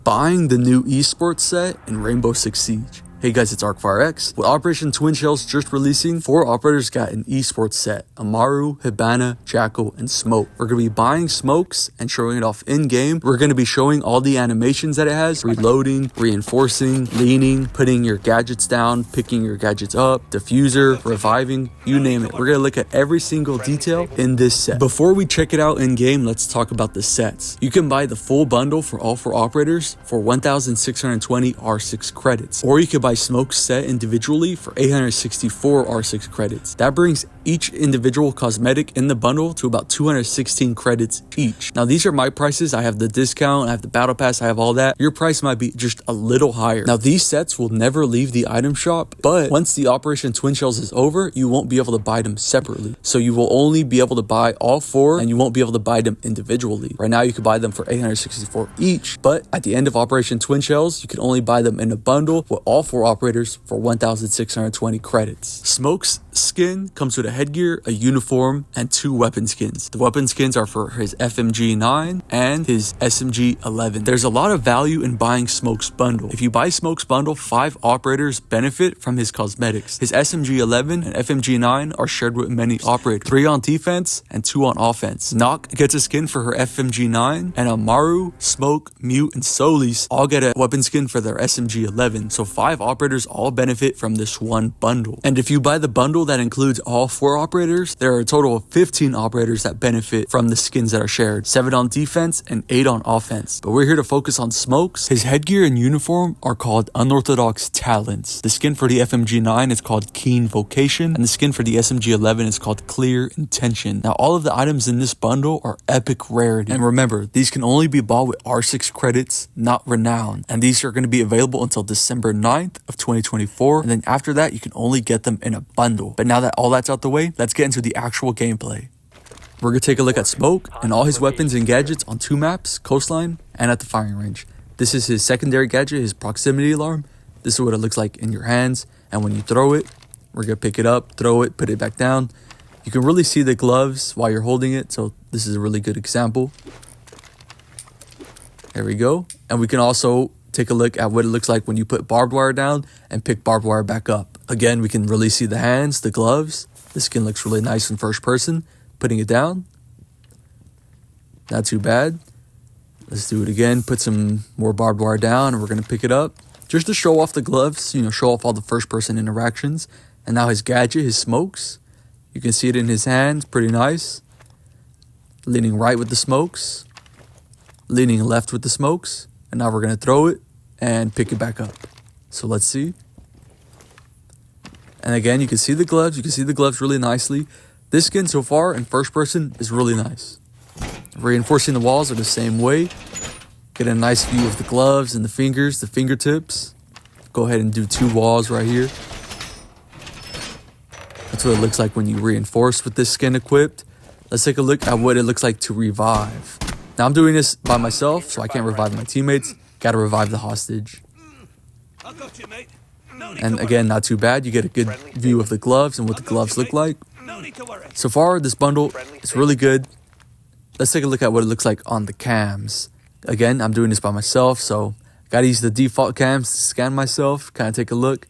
Buying the new esports set in Rainbow Six Siege. Hey guys, it's Arcfirex. With Operation Twin Shells just releasing, 4 operators got an esports set: Amaru, Hibana, Jackal, and Smoke. We're going to be buying Smokes and showing it off in-game. We're going to be showing all the animations that it has: reloading, reinforcing, leaning, putting your gadgets down, picking your gadgets up, diffuser, reviving, you name it. We're going to look at every single detail in this set. Before we check it out in-game, let's talk about the sets. You can buy the full bundle for all 4 operators for 1,620 R6 credits, or you can buy Smoke's set individually for 864 R6 credits. That brings each individual cosmetic in the bundle to about 216 credits each. Now these are my prices. I have the discount, I have the battle pass, I have all that. Your price might be just a little higher. Now these sets will never leave the item shop, but once the Operation Twin Shells is over, you won't be able to buy them separately. So you will only be able to buy all 4 and you won't be able to buy them individually. Right now you can buy them for 864 each, but at the end of Operation Twin Shells, you can only buy them in a bundle with all 4 operators for 1,620 credits. Smoke's skin comes with a headgear, a uniform, and 2 weapon skins. The weapon skins are for his FMG 9 and his SMG 11. There's a lot of value in buying Smoke's bundle. If you buy Smoke's bundle, 5 operators benefit from his cosmetics. His SMG 11 and FMG 9 are shared with many operators: 3 on defense and 2 on offense. Nock gets a skin for her FMG 9, and Amaru, Smoke, Mute, and Solis all get a weapon skin for their SMG 11. So 5 operators all benefit from this one bundle. And if you buy the bundle that includes all 4 operators, there are a total of 15 operators that benefit from the skins that are shared: 7 on defense and 8 on offense. But we're here to focus on Smokes. His headgear and uniform are called Unorthodox Talents. The skin for the FMG 9 is called Keen Vocation, and the skin for the SMG 11 is called Clear Intention. Now all of the items in this bundle are epic rarity. And remember, these can only be bought with R6 credits, not renown. And these are going to be available until December 9th of 2024. And then after that, you can only get them in a bundle. But now that all that's out the way, let's get into the actual gameplay. We're going to take a look at Smoke and all his weapons and gadgets on 2 maps, Coastline and at the firing range. This is his secondary gadget, his proximity alarm. This is what it looks like in your hands. And when you throw it, we're going to pick it up, throw it, put it back down. You can really see the gloves while you're holding it. So this is a really good example. There we go. And we can also take a look at what it looks like when you put barbed wire down and pick barbed wire back up. Again, we can really see the hands, the gloves. The skin looks really nice in first person. Putting it down, not too bad. Let's do it again. Put some more barbed wire down and we're going to pick it up just to show off the gloves, show off all the first person interactions. And now his gadget, his Smokes. You can see it in his hands, pretty nice. Leaning right with the Smokes, leaning left with the Smokes. And now we're going to throw it and pick it back up. So let's see. And again, you can see the gloves. You can see the gloves really nicely. This skin so far in first person is really nice. Reinforcing the walls are the same way. Get a nice view of the gloves and the fingers, the fingertips. Go ahead and do 2 walls right here. That's what it looks like when you reinforce with this skin equipped. Let's take a look at what it looks like to revive. Now I'm doing this by myself, so I can't revive my teammates. Gotta revive the hostage. I got you, mate. And again, not too bad. You get a good view of the gloves and what the gloves look like. So far, this bundle is really good. Let's take a look at what it looks like on the cams. Again, I'm doing this by myself, so gotta use the default cams to scan myself, kind of take a look.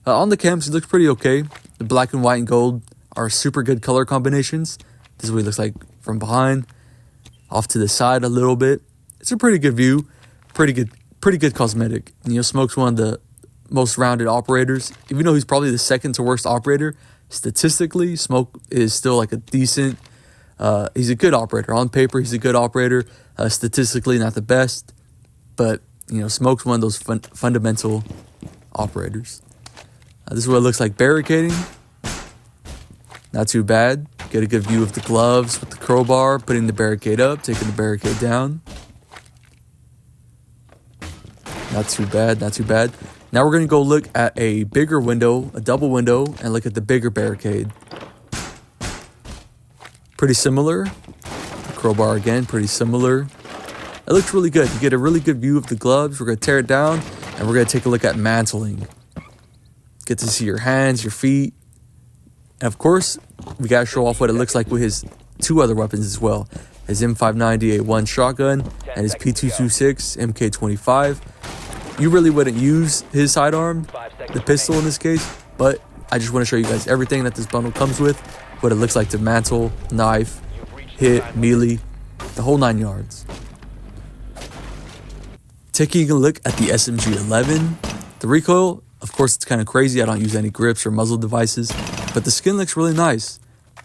On the cams, it looks pretty okay. The black and white and gold are super good color combinations. This is what it looks like from behind. Off to the side a little bit. It's a pretty good view. Pretty good cosmetic. And, Smoke's one of the most rounded operators. Even though he's probably the second to worst operator, statistically, Smoke is still like a decent, he's a good operator. On paper, he's a good operator. Statistically, not the best. But, Smoke's one of those fundamental operators. This is what it looks like barricading. Not too bad. Get a good view of the gloves with the crowbar, putting the barricade up, taking the barricade down. Not too bad, not too bad. Now we're going to go look at a bigger window, a double window, and look at the bigger barricade. Pretty similar. The crowbar again, pretty similar. It looks really good. You get a really good view of the gloves. We're going to tear it down, and we're going to take a look at mantling. Get to see your hands, your feet. And of course, we got to show off what it looks like with his 2 other weapons as well. his M590 A1 shotgun, and his P226 MK25. You really wouldn't use his sidearm, the pistol in this case, but I just want to show you guys everything that this bundle comes with, what it looks like to mantle, knife, hit, melee, the whole 9 yards. Taking a look at the SMG-11, the recoil, of course it's kind of crazy. I don't use any grips or muzzle devices, but the skin looks really nice.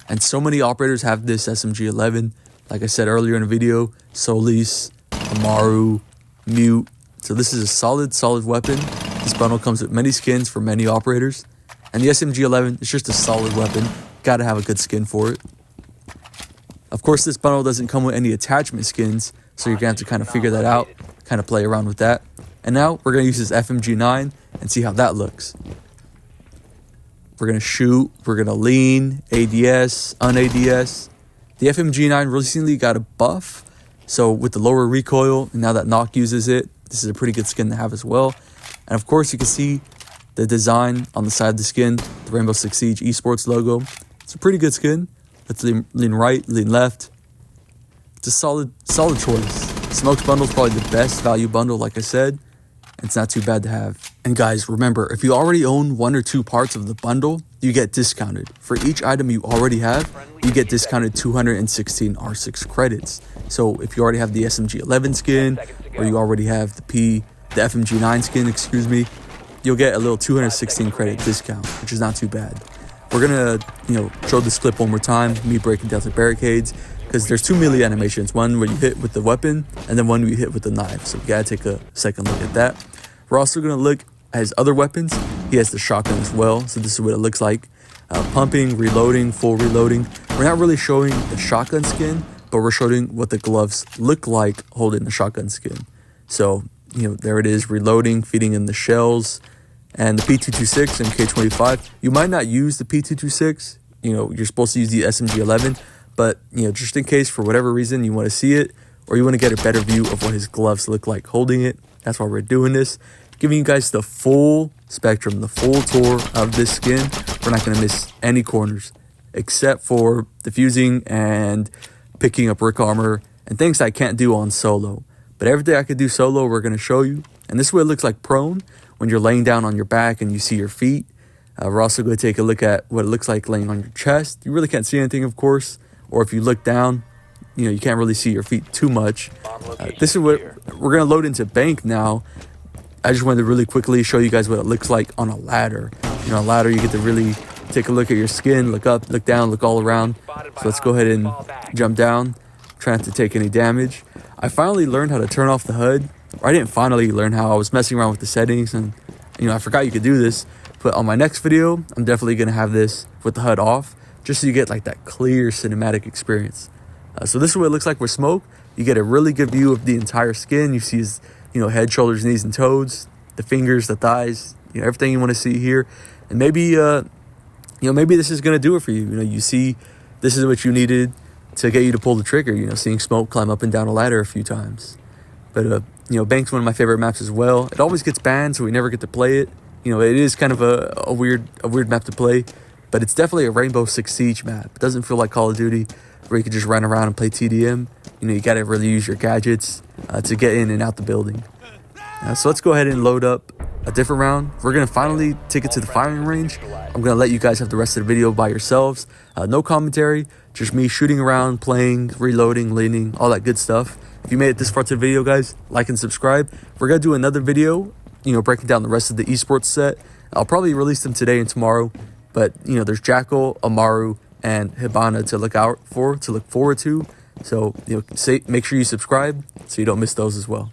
And so many operators have this SMG-11. Like I said earlier in the video, Solis, Amaru, Mute. So this is a solid weapon. This bundle comes with many skins for many operators. And the SMG-11 is just a solid weapon. Gotta have a good skin for it. Of course, this bundle doesn't come with any attachment skins, so you're gonna have to kind of figure that out, kind of play around with that. And now we're gonna use this FMG9 and see how that looks. We're gonna shoot, we're gonna lean, ADS, un-ADS. The FMG9 recently got a buff, so with the lower recoil, and now that Nock uses it, this is a pretty good skin to have as well. And of course, you can see the design on the side of the skin, the Rainbow Six Siege ESports logo. It's a pretty good skin. Let's lean right, lean left. It's a solid choice. Smoke's bundle is probably the best value bundle, like I said. It's not too bad to have. And guys, remember, if you already own 1 or 2 parts of the bundle, you get discounted. For each item you already have, you get discounted 216 R6 credits. So if you already have the SMG-11 skin, or you already have the FMG-9 skin, excuse me, you'll get a little 216 credit discount, which is not too bad. We're gonna, show this clip one more time, me breaking down the barricades, because there's 2 melee animations, one where you hit with the weapon, and then one where you hit with the knife. So you gotta take a second look at that. We're also gonna look at his other weapons. He has the shotgun as well, so this is what it looks like. Pumping, reloading, full reloading. We're not really showing the shotgun skin, but we're showing what the gloves look like holding the shotgun skin. So, there it is, reloading, feeding in the shells. And the P226 and K25, you might not use the P226. You're supposed to use the SMG-11, but just in case for whatever reason you want to see it, or you want to get a better view of what his gloves look like holding it, that's why we're doing this, giving you guys the full spectrum, the full tour of this skin. We're not going to miss any corners, except for defusing and picking up brick armor and things I can't do on solo. But everything I could do solo, we're going to show you. And this is what it looks like prone, when you're laying down on your back and you see your feet. We're also going to take a look at what it looks like laying on your chest. You really can't see anything, of course. Or if you look down, you can't really see your feet too much. This is what we're going to load into bank now. I just wanted to really quickly show you guys what it looks like on a ladder. On a ladder, you get to really take a look at your skin, look up, look down, look all around. So let's go ahead and jump down, try not to take any damage. I finally learned how to turn off the HUD. Or I didn't finally learn how. I was messing around with the settings, and I forgot you could do this. But on my next video, I'm definitely going to have this with the HUD off, just so you get like that clear cinematic experience. So this is what it looks like with smoke. You get a really good view of the entire skin. You see his, head, shoulders, knees, and toes, the fingers, the thighs, everything you want to see here. And maybe, maybe this is going to do it for you. You see, this is what you needed to get you to pull the trigger. Seeing smoke climb up and down a ladder a few times. But Bank's one of my favorite maps as well. It always gets banned, so we never get to play it. It is kind of a weird map to play, but it's definitely a Rainbow Six Siege map. It doesn't feel like Call of Duty, where you can just run around and play TDM. You got to really use your gadgets to get in and out the building. So let's go ahead and load up a different round. We're going to finally take it to the firing range. I'm going to let you guys have the rest of the video by yourselves. No commentary, just me shooting around, playing, reloading, leaning, all that good stuff. If you made it this far to the video, guys, like and subscribe. We're going to do another video, breaking down the rest of the esports set. I'll probably release them today and tomorrow. But, there's Jackal, Amaru, and Hibana to look forward to. So, make sure you subscribe so you don't miss those as well.